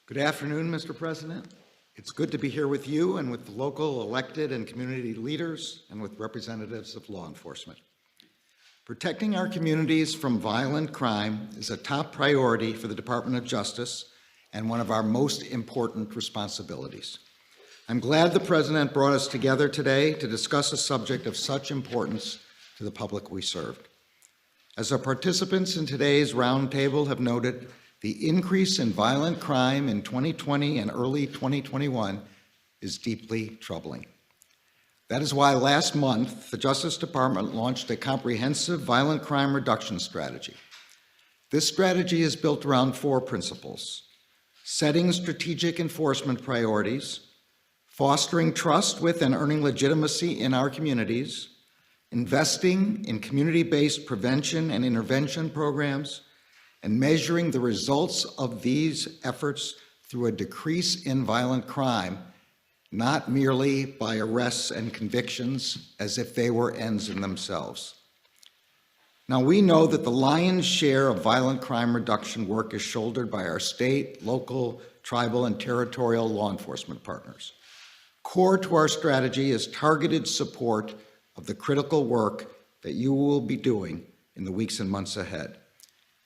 Good afternoon, Mr. President. It's good to be here with you and with the local elected and community leaders and with representatives of law enforcement. Protecting our communities from violent crime is a top priority for the Department of Justice and one of our most important responsibilities. I'm glad the President brought us together today to discuss a subject of such importance to the public we serve. As our participants in today's roundtable have noted, the increase in violent crime in 2020 and early 2021 is deeply troubling. That is why last month, the Justice Department launched a comprehensive violent crime reduction strategy. This strategy is built around four principles: setting strategic enforcement priorities, fostering trust with and earning legitimacy in our communities, investing in community-based prevention and intervention programs, and measuring the results of these efforts through a decrease in violent crime, not merely by arrests and convictions as if they were ends in themselves. Now, we know that the lion's share of violent crime reduction work is shouldered by our state, local, tribal, and territorial law enforcement partners. Core to our strategy is targeted support of the critical work that you will be doing in the weeks and months ahead.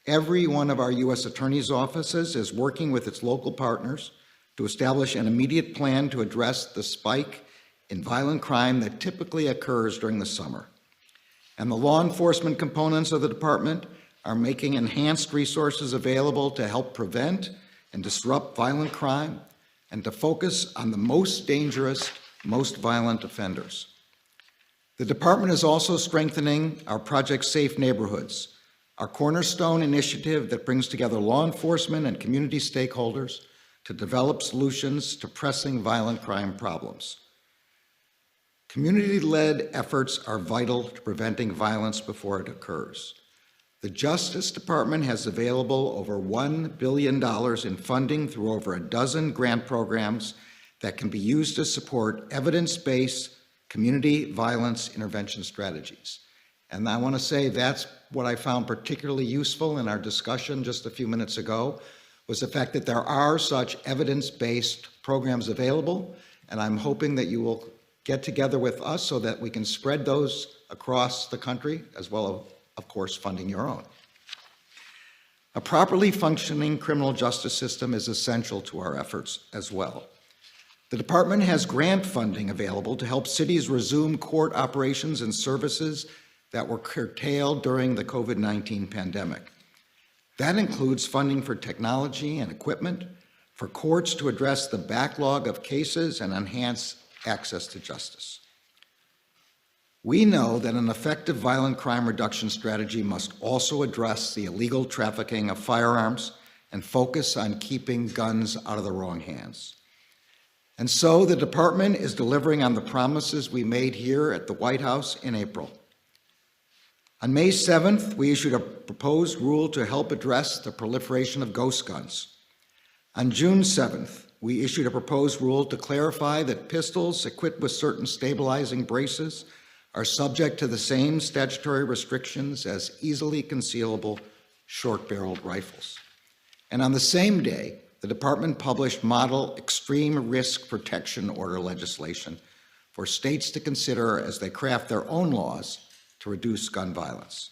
Every one of our U.S. Attorney's offices is working with its local partners to establish an immediate plan to address the spike in violent crime that typically occurs during the summer. And the law enforcement components of the department are making enhanced resources available to help prevent and disrupt violent crime and to focus on the most dangerous, most violent offenders. The department is also strengthening our Project Safe Neighborhoods, our cornerstone initiative that brings together law enforcement and community stakeholders to develop solutions to pressing violent crime problems. Community-led efforts are vital to preventing violence before it occurs. The Justice Department has available over $1 billion in funding through over a dozen grant programs that can be used to support evidence-based community violence intervention strategies. And I want to say that's what I found particularly useful in our discussion just a few minutes ago, was the fact that there are such evidence-based programs available, and I'm hoping that you will get together with us so that we can spread those across the country, as well as, of course, funding your own. A properly functioning criminal justice system is essential to our efforts as well. The department has grant funding available to help cities resume court operations and services that were curtailed during the COVID-19 pandemic. That includes funding for technology and equipment, for courts to address the backlog of cases and enhance access to justice. We know that an effective violent crime reduction strategy must also address the illegal trafficking of firearms and focus on keeping guns out of the wrong hands. And so the department is delivering on the promises we made here at the White House in April. On May 7th, we issued a proposed rule to help address the proliferation of ghost guns. On June 7th, we issued a proposed rule to clarify that pistols equipped with certain stabilizing braces are subject to the same statutory restrictions as easily concealable short-barreled rifles. And on the same day, the department published model extreme risk protection order legislation for states to consider as they craft their own laws to reduce gun violence.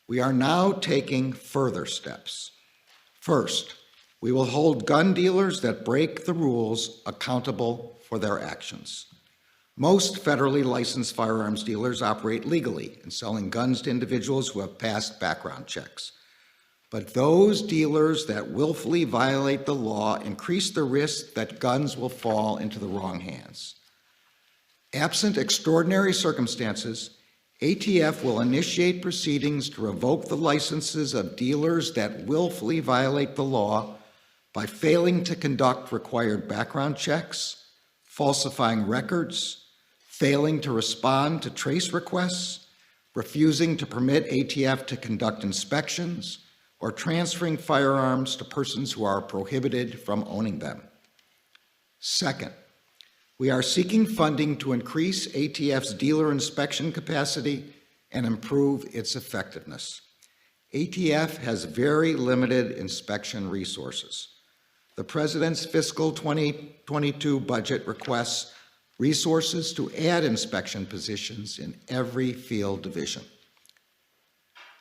We are now taking further steps. First, we will hold gun dealers that break the rules accountable for their actions. Most federally licensed firearms dealers operate legally in selling guns to individuals who have passed background checks. But those dealers that willfully violate the law increase the risk that guns will fall into the wrong hands. Absent extraordinary circumstances, ATF will initiate proceedings to revoke the licenses of dealers that willfully violate the law by failing to conduct required background checks, falsifying records, failing to respond to trace requests, refusing to permit ATF to conduct inspections, or transferring firearms to persons who are prohibited from owning them. Second, we are seeking funding to increase ATF's dealer inspection capacity and improve its effectiveness. ATF has very limited inspection resources. The President's fiscal 2022 budget requests resources to add inspection positions in every field division.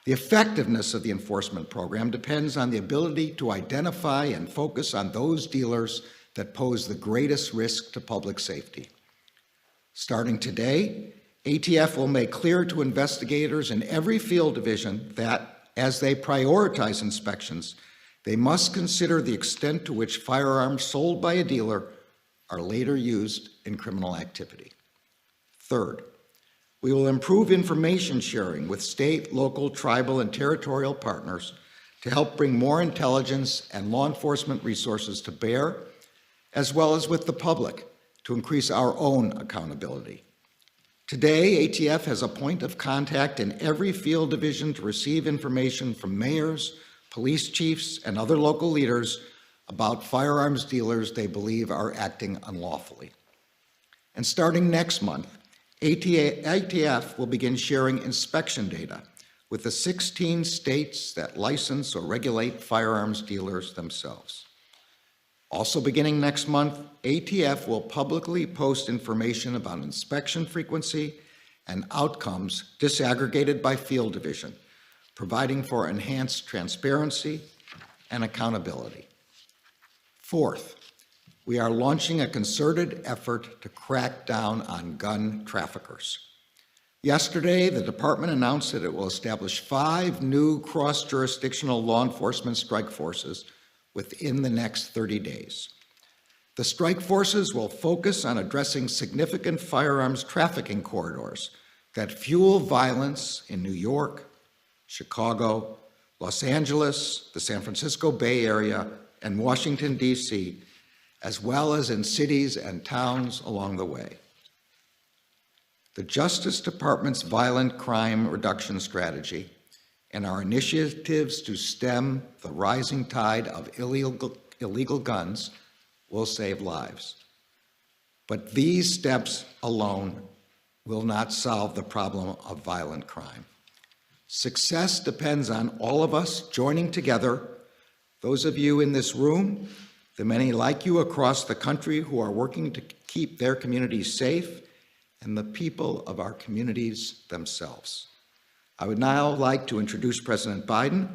The effectiveness of the enforcement program depends on the ability to identify and focus on those dealers that pose the greatest risk to public safety. Starting today, ATF will make clear to investigators in every field division that, as they prioritize inspections, they must consider the extent to which firearms sold by a dealer are later used in criminal activity. Third, we will improve information sharing with state, local, tribal, and territorial partners to help bring more intelligence and law enforcement resources to bear, as well as with the public, to increase our own accountability. Today, ATF has a point of contact in every field division to receive information from mayors, police chiefs, and other local leaders about firearms dealers they believe are acting unlawfully. And starting next month, ATF will begin sharing inspection data with the 16 states that license or regulate firearms dealers themselves. Also beginning next month, ATF will publicly post information about inspection frequency and outcomes disaggregated by field division, providing for enhanced transparency and accountability. Fourth, we are launching a concerted effort to crack down on gun traffickers. Yesterday, the department announced that it will establish 5 new cross-jurisdictional law enforcement strike forces within the next 30 days. The strike forces will focus on addressing significant firearms trafficking corridors that fuel violence in New York, Chicago, Los Angeles, the San Francisco Bay Area, and Washington, D.C., as well as in cities and towns along the way. The Justice Department's violent crime reduction strategy and our initiatives to stem the rising tide of illegal guns will save lives. But these steps alone will not solve the problem of violent crime. Success depends on all of us joining together, those of you in this room, the many like you across the country who are working to keep their communities safe, and the people of our communities themselves. I would now like to introduce President Biden,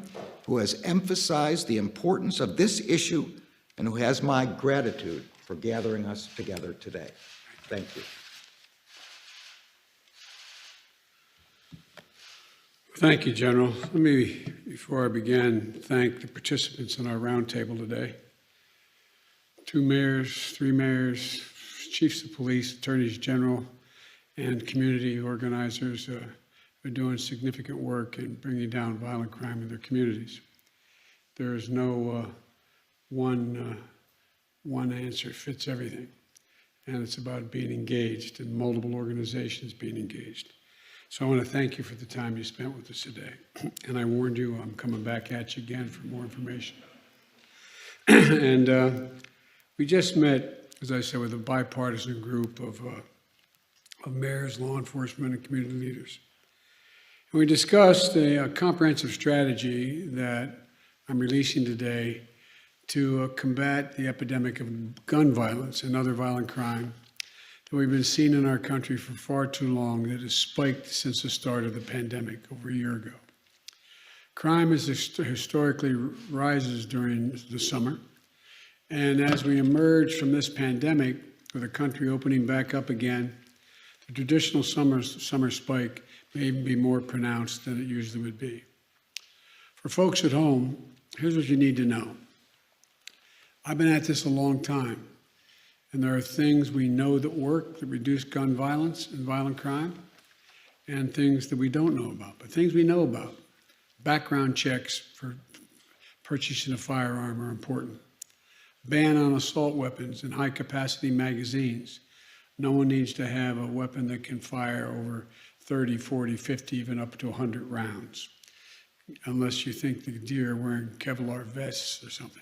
who has emphasized the importance of this issue and who has my gratitude for gathering us together today. Thank you. Thank you, General. Let me, before I begin, thank the participants in our roundtable today. 2 mayors, 3 mayors, chiefs of police, attorneys general, and community organizers are doing significant work in bringing down violent crime in their communities. There is no one answer fits everything, and it's about being engaged and multiple organizations being engaged. So I want to thank you for the time you spent with us today. And I warned you I'm coming back at you again for more information. And we just met, as I said, with a bipartisan group of mayors, law enforcement, and community leaders. And we discussed a comprehensive strategy that I'm releasing today to combat the epidemic of gun violence and other violent crime that we've been seeing in our country for far too long, that has spiked since the start of the pandemic over a year ago. Crime historically rises during the summer, and as we emerge from this pandemic, with the country opening back up again, the traditional summer spike may even be more pronounced than it usually would be. For folks at home, here's what you need to know. I've been at this a long time, and there are things we know that work that reduce gun violence and violent crime, and things that we don't know about. But things we know about, background checks for purchasing a firearm are important. Ban on assault weapons and high-capacity magazines. No one needs to have a weapon that can fire over 30, 40, 50, even up to 100 rounds, unless you think the deer are wearing Kevlar vests or something.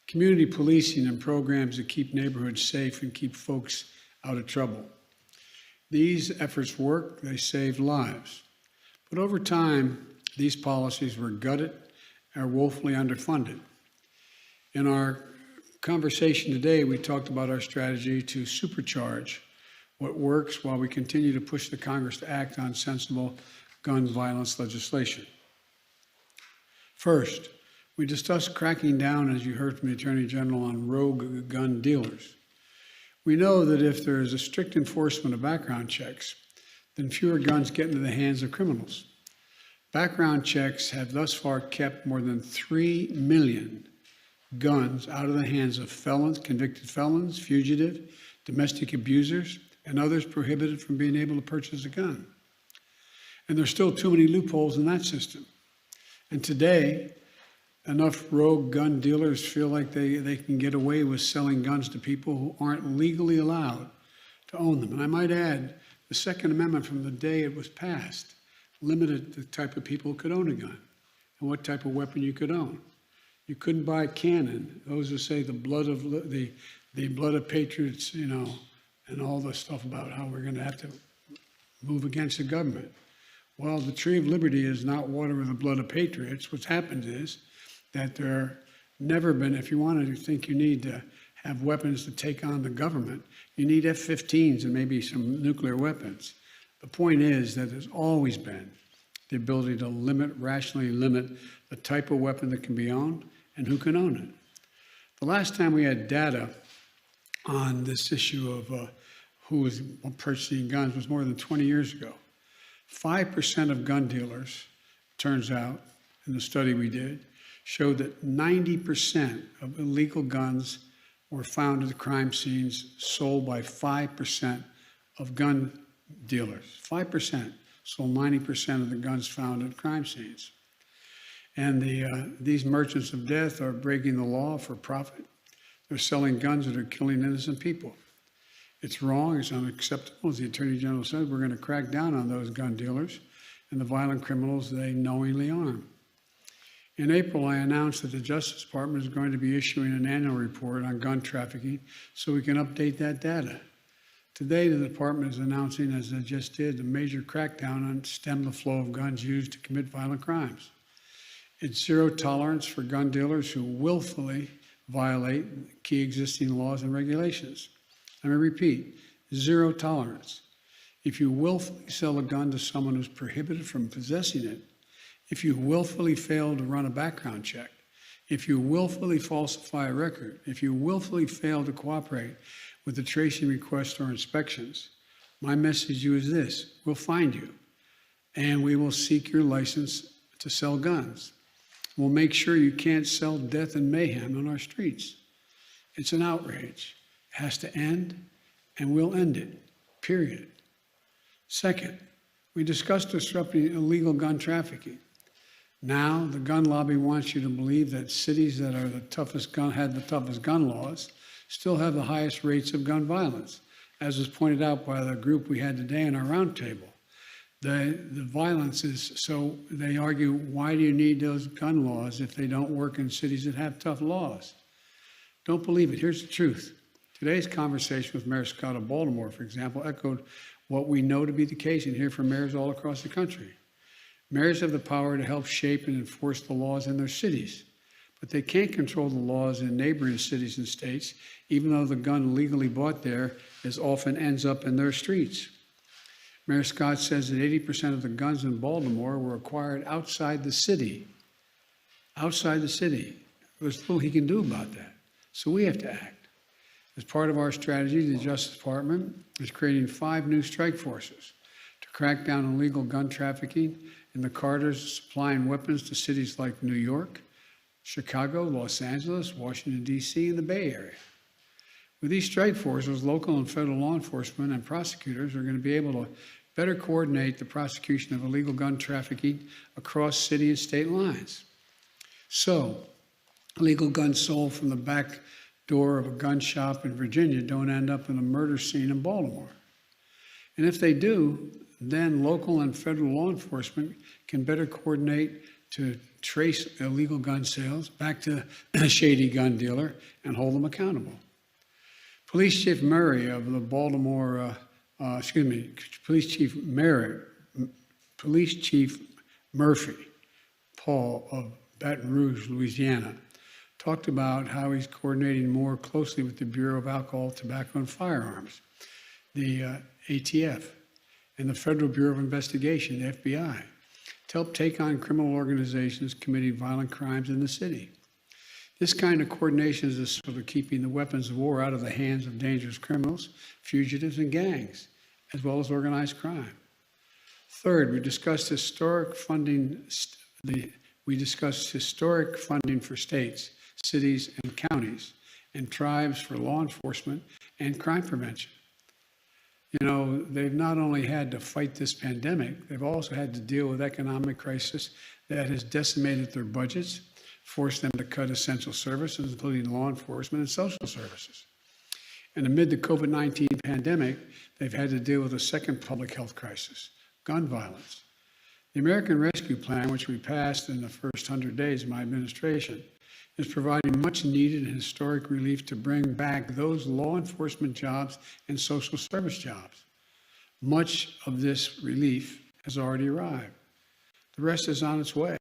Community policing and programs that keep neighborhoods safe and keep folks out of trouble. These efforts work, they save lives. But over time, these policies were gutted and are woefully underfunded. In our conversation today, we talked about our strategy to supercharge what works while we continue to push the Congress to act on sensible gun violence legislation. First, we discussed cracking down, as you heard from the Attorney General, on rogue gun dealers. We know that if there is a strict enforcement of background checks, then fewer guns get into the hands of criminals. Background checks have thus far kept more than 3 million guns out of the hands of felons, convicted felons, fugitive, domestic abusers, and others prohibited from being able to purchase a gun. And there's still too many loopholes in that system. And today, enough rogue gun dealers feel like they can get away with selling guns to people who aren't legally allowed to own them. And I might add, the Second Amendment from the day it was passed limited the type of people who could own a gun and what type of weapon you could own. You couldn't buy a cannon. Those who say the blood of patriots, and all the stuff about how we're going to have to move against the government. Well, the tree of liberty is not water with the blood of patriots. What's happened is that there never been, if you want to think you need to have weapons to take on the government, you need F-15s and maybe some nuclear weapons. The point is that there's always been the ability to rationally limit the type of weapon that can be owned and who can own it. The last time we had data on this issue of who was purchasing guns was more than 20 years ago. 5% of gun dealers, turns out, in the study we did, showed that 90% of illegal guns were found at the crime scenes sold by 5% of gun dealers. 5% sold 90% of the guns found at crime scenes. And these merchants of death are breaking the law for profit. They're selling guns that are killing innocent people. It's wrong, it's unacceptable. As the Attorney General said, we're going to crack down on those gun dealers and the violent criminals they knowingly arm. In April, I announced that the Justice Department is going to be issuing an annual report on gun trafficking so we can update that data. Today, the department is announcing, as I just did, a major crackdown on stem the flow of guns used to commit violent crimes. It's zero tolerance for gun dealers who willfully violate key existing laws and regulations. Let me repeat, zero tolerance. If you willfully sell a gun to someone who's prohibited from possessing it, if you willfully fail to run a background check, if you willfully falsify a record, if you willfully fail to cooperate with the tracing requests or inspections, my message to you is this: we'll find you and we will seek your license to sell guns. We'll make sure you can't sell death and mayhem on our streets. It's an outrage. It has to end, and we'll end it, period. Second, we discussed disrupting illegal gun trafficking. Now, the gun lobby wants you to believe that cities that are had the toughest gun laws still have the highest rates of gun violence, as was pointed out by the group we had today in our roundtable. The violence is, so they argue, why do you need those gun laws if they don't work in cities that have tough laws? Don't believe it. Here's the truth. Today's conversation with Mayor Scott of Baltimore, for example, echoed what we know to be the case and hear from mayors all across the country. Mayors have the power to help shape and enforce the laws in their cities, but they can't control the laws in neighboring cities and states, even though the gun legally bought there as often ends up in their streets. Mayor Scott says that 80% of the guns in Baltimore were acquired outside the city. Outside the city. There's little he can do about that. So we have to act. As part of our strategy, the Justice Department is creating 5 new strike forces to crack down on illegal gun trafficking in the corridors supplying weapons to cities like New York, Chicago, Los Angeles, Washington, D.C., and the Bay Area. With these strike forces, local and federal law enforcement and prosecutors are going to be able to better coordinate the prosecution of illegal gun trafficking across city and state lines. So, illegal guns sold from the back door of a gun shop in Virginia don't end up in a murder scene in Baltimore. And if they do, then local and federal law enforcement can better coordinate to trace illegal gun sales back to a shady gun dealer and hold them accountable. Police Chief Murray of the Police Chief Murphy, Paul of Baton Rouge, Louisiana, talked about how he's coordinating more closely with the Bureau of Alcohol, Tobacco, and Firearms, the ATF, and the Federal Bureau of Investigation, the FBI, to help take on criminal organizations committing violent crimes in the city. This kind of coordination is essential to keeping the weapons of war out of the hands of dangerous criminals, fugitives, and gangs, as well as organized crime. Third, we discussed historic funding for states, cities, and counties, and tribes for law enforcement and crime prevention. You know, they've not only had to fight this pandemic, they've also had to deal with economic crisis that has decimated their budgets, forced them to cut essential services, including law enforcement and social services. And amid the COVID-19 pandemic, they've had to deal with a second public health crisis, gun violence. The American Rescue Plan, which we passed in the first 100 days of my administration, is providing much needed and historic relief to bring back those law enforcement jobs and social service jobs. Much of this relief has already arrived. The rest is on its way.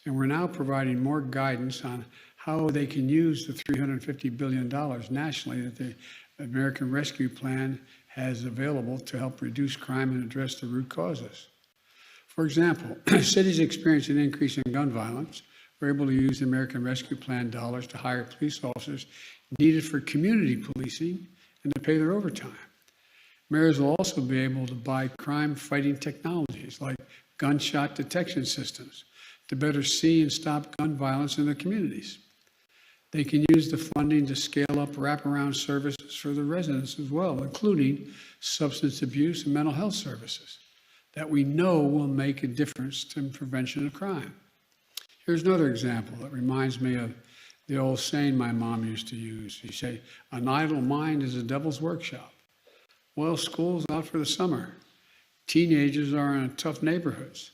And we're now providing more guidance on how they can use the $350 billion nationally that the American Rescue Plan has available to help reduce crime and address the root causes. For example, cities experiencing an increase in gun violence were able to use the American Rescue Plan dollars to hire police officers needed for community policing and to pay their overtime. Mayors will also be able to buy crime-fighting technologies like gunshot detection systems to better see and stop gun violence in their communities. They can use the funding to scale up wraparound services for the residents as well, including substance abuse and mental health services that we know will make a difference in prevention of crime. Here's another example that reminds me of the old saying my mom used to use. She'd say, "An idle mind is a devil's workshop." Well, school's out for the summer. Teenagers are in tough neighborhoods.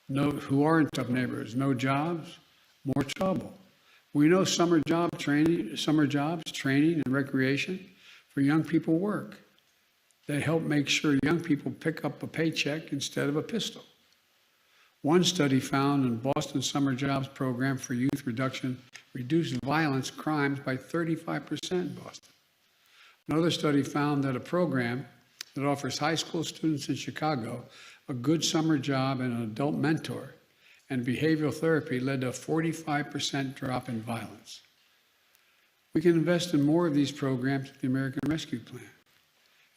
Who are in tough neighborhoods? No jobs, more trouble. We know summer jobs, training, and recreation for young people work. They help make sure young people pick up a paycheck instead of a pistol. One study found in Boston's summer jobs program for youth reduction reduced violence crimes by 35% in Boston. Another study found that a program that offers high school students in Chicago a good summer job and an adult mentor and behavioral therapy led to a 45% drop in violence. We can invest in more of these programs with the American Rescue Plan.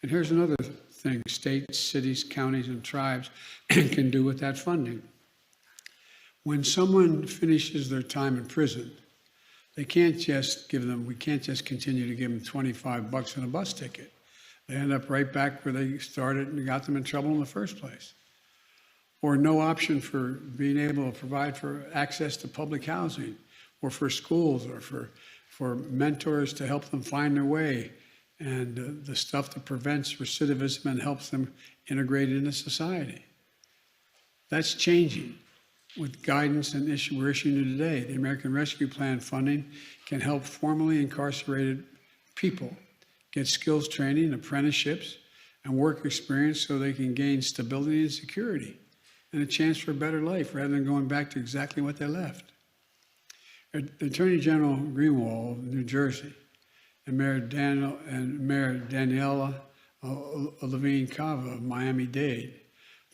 And here's another thing states, cities, counties, and tribes can do with that funding. When someone finishes their time in prison, we can't just continue to give them $25 and a bus ticket. They end up right back where they started and got them in trouble in the first place. Or no option for being able to provide for access to public housing, or for schools, or for mentors to help them find their way, and the stuff that prevents recidivism and helps them integrate into society. That's changing with guidance and we're issuing today. The American Rescue Plan funding can help formerly incarcerated people get skills training, apprenticeships, and work experience so they can gain stability and security and a chance for a better life rather than going back to exactly what they left. Attorney General Greenwald of New Jersey and Mayor Daniela Levine Cava of Miami-Dade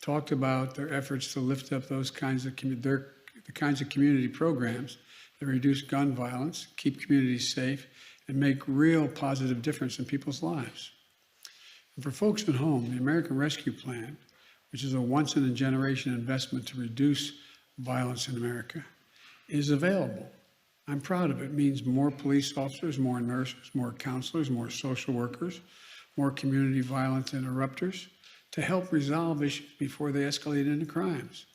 talked about their efforts to lift up those kinds of community programs that reduce gun violence, keep communities safe, and make real positive difference in people's lives. And for folks at home, the American Rescue Plan, which is a once-in-a-generation investment to reduce violence in America, is available. I'm proud of it. It means more police officers, more nurses, more counselors, more social workers, more community violence interrupters to help resolve issues before they escalate into crimes.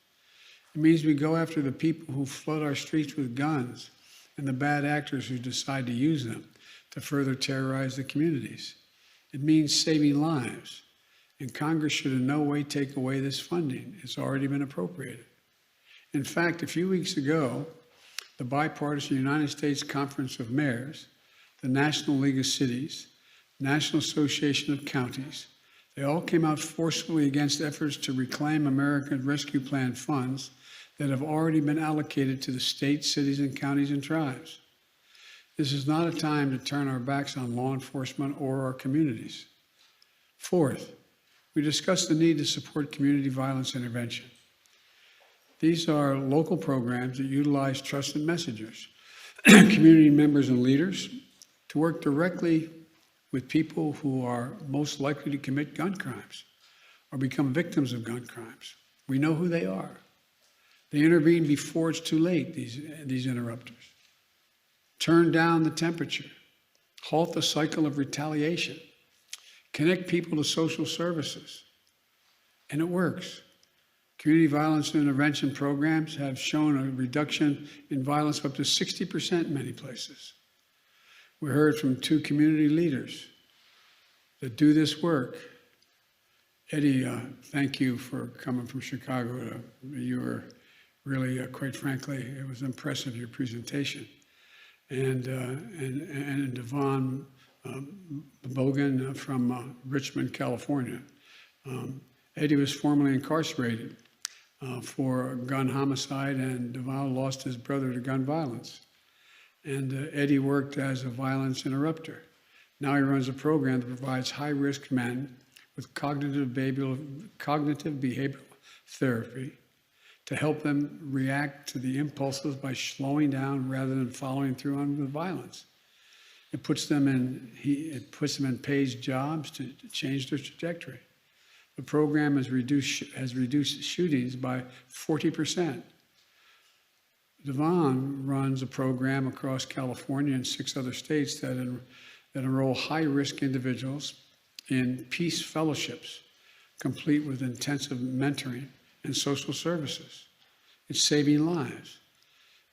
It means we go after the people who flood our streets with guns and the bad actors who decide to use them to further terrorize the communities. It means saving lives. And Congress should in no way take away this funding. It's already been appropriated. In fact, a few weeks ago, the bipartisan United States Conference of Mayors, the National League of Cities, National Association of Counties, they all came out forcefully against efforts to reclaim American Rescue Plan funds that have already been allocated to the states, cities, and counties and tribes. This is not a time to turn our backs on law enforcement or our communities. Fourth, we discussed the need to support community violence intervention. These are local programs that utilize trusted messengers, community members and leaders to work directly with people who are most likely to commit gun crimes or become victims of gun crimes. We know who they are. They intervene before it's too late, these interrupters. Turn down the temperature, halt the cycle of retaliation, connect people to social services, and it works. Community violence intervention programs have shown a reduction in violence of up to 60% in many places. We heard from 2 community leaders that do this work. Eddie, thank you for coming from Chicago. You were really, quite frankly, it was impressive, your presentation. And Devon Bogan from Richmond, California. Eddie was formerly incarcerated for gun homicide, and Devon lost his brother to gun violence. And Eddie worked as a violence interrupter. Now he runs a program that provides high-risk men with cognitive behavioral therapy to help them react to the impulses by slowing down rather than following through on the violence. It puts them in paid jobs to change their trajectory. The program has reduced shootings by 40%. Devon runs a program across California and 6 other states that enroll high-risk individuals in peace fellowships, complete with intensive mentoring and social services. It's saving lives.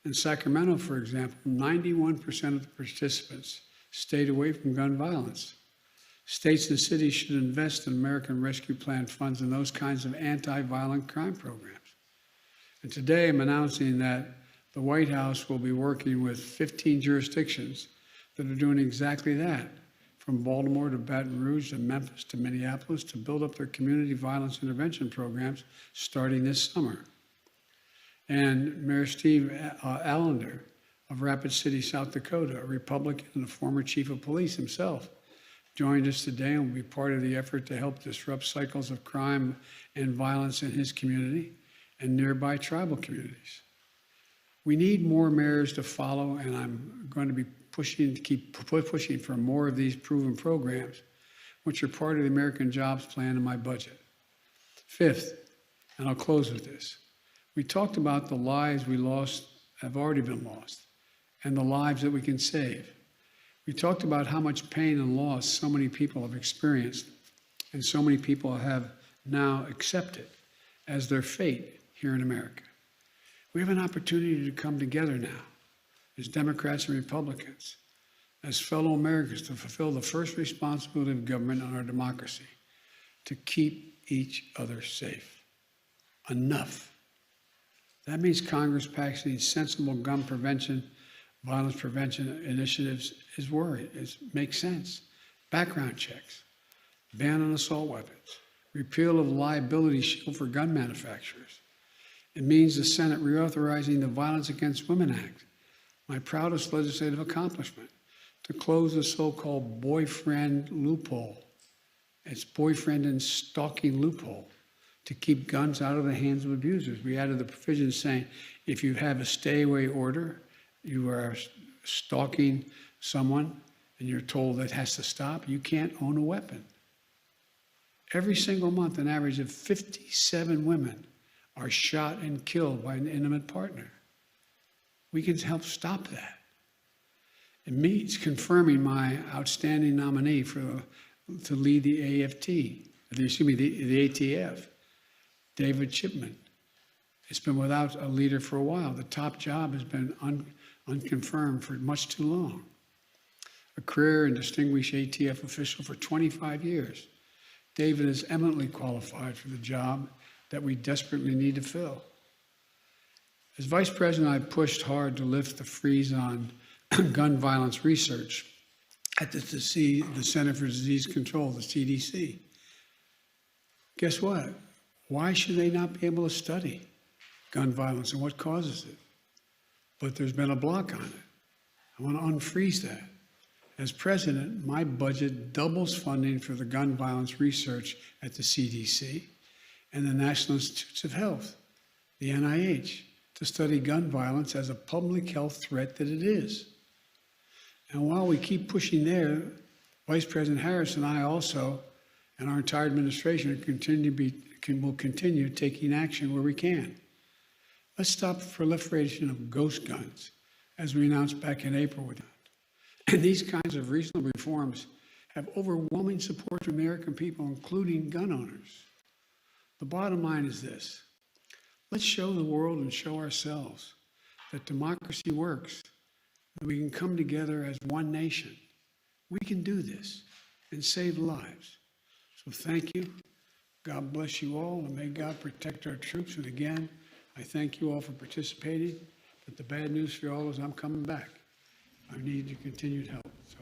In Sacramento, for example, 91% of the participants stayed away from gun violence. States and cities should invest in American Rescue Plan funds in those kinds of anti-violent crime programs. And today I'm announcing that the White House will be working with 15 jurisdictions that are doing exactly that, from Baltimore to Baton Rouge to Memphis to Minneapolis, to build up their community violence intervention programs starting this summer. And Mayor Steve Allender of Rapid City, South Dakota, a Republican and a former chief of police himself, joined us today and will be part of the effort to help disrupt cycles of crime and violence in his community and nearby tribal communities. We need more mayors to follow, and I'm going to be keep pushing for more of these proven programs, which are part of the American Jobs Plan in my budget. Fifth, and I'll close with this, we talked about the lives we lost have already been lost and the lives that we can save. We talked about how much pain and loss so many people have experienced and so many people have now accepted as their fate here in America. We have an opportunity to come together now as Democrats and Republicans, as fellow Americans, to fulfill the first responsibility of government on our democracy, to keep each other safe. Enough. That means Congress passing sensible gun prevention, violence prevention initiatives makes sense. Background checks, ban on assault weapons, repeal of liability shield for gun manufacturers. It means the Senate reauthorizing the Violence Against Women Act, my proudest legislative accomplishment, to close the so-called boyfriend loophole. It's boyfriend and stalking loophole to keep guns out of the hands of abusers. We added the provision saying if you have a stay-away order, you are stalking someone and you're told that has to stop, you can't own a weapon. Every single month, an average of 57 women are shot and killed by an intimate partner. We can help stop that. It means confirming my outstanding nominee to lead the the ATF, David Chipman. It's been without a leader for a while. The top job has been unconfirmed for much too long. A career and distinguished ATF official for 25 years, David is eminently qualified for the job that we desperately need to fill. As Vice President, I pushed hard to lift the freeze on gun violence research at the Center for Disease Control, the CDC. Guess what? Why should they not be able to study gun violence and what causes it? But there's been a block on it. I want to unfreeze that. As president, my budget doubles funding for the gun violence research at the CDC and the National Institutes of Health, the NIH, to study gun violence as a public health threat that it is. And while we keep pushing there, Vice President Harris and I also, and our entire administration, will continue taking action where we can. Let's stop the proliferation of ghost guns, as we announced back in April. And these kinds of reasonable reforms have overwhelming support from the American people, including gun owners. The bottom line is this: let's show the world and show ourselves that democracy works, that we can come together as one nation. We can do this and save lives. So thank you. God bless you all, and may God protect our troops. And again, I thank you all for participating. But the bad news for you all is I'm coming back. I need your continued help. So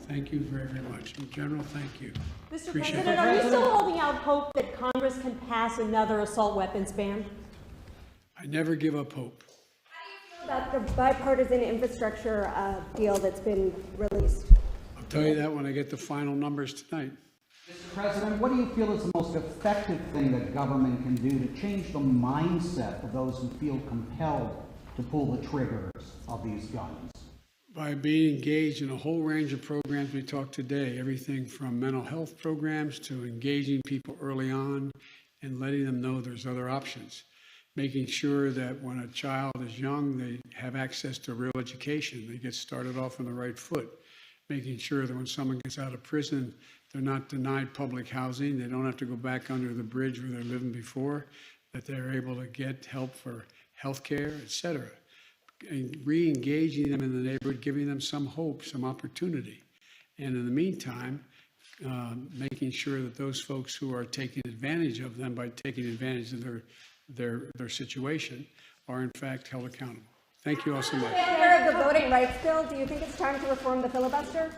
thank you very, very much. In general, thank you. Mr. Appreciate President, are you still holding out hope that Congress can pass another assault weapons ban? I never give up hope. About the bipartisan infrastructure deal that's been released. I'll tell you that when I get the final numbers tonight. Mr. President, what do you feel is the most effective thing that government can do to change the mindset of those who feel compelled to pull the triggers of these guns? By being engaged in a whole range of programs we talked today, everything from mental health programs to engaging people early on and letting them know there's other options. Making sure that when a child is young, they have access to real education. They get started off on the right foot. Making sure that when someone gets out of prison, they're not denied public housing. They don't have to go back under the bridge where they're living before, that they're able to get help for health care, et cetera. And re-engaging them in the neighborhood, giving them some hope, some opportunity. And in the meantime, making sure that those folks who are taking advantage of them by taking advantage of their situation are in fact held accountable. Thank you all so much. In favor of the voting rights bill, do you think it's time to reform the filibuster?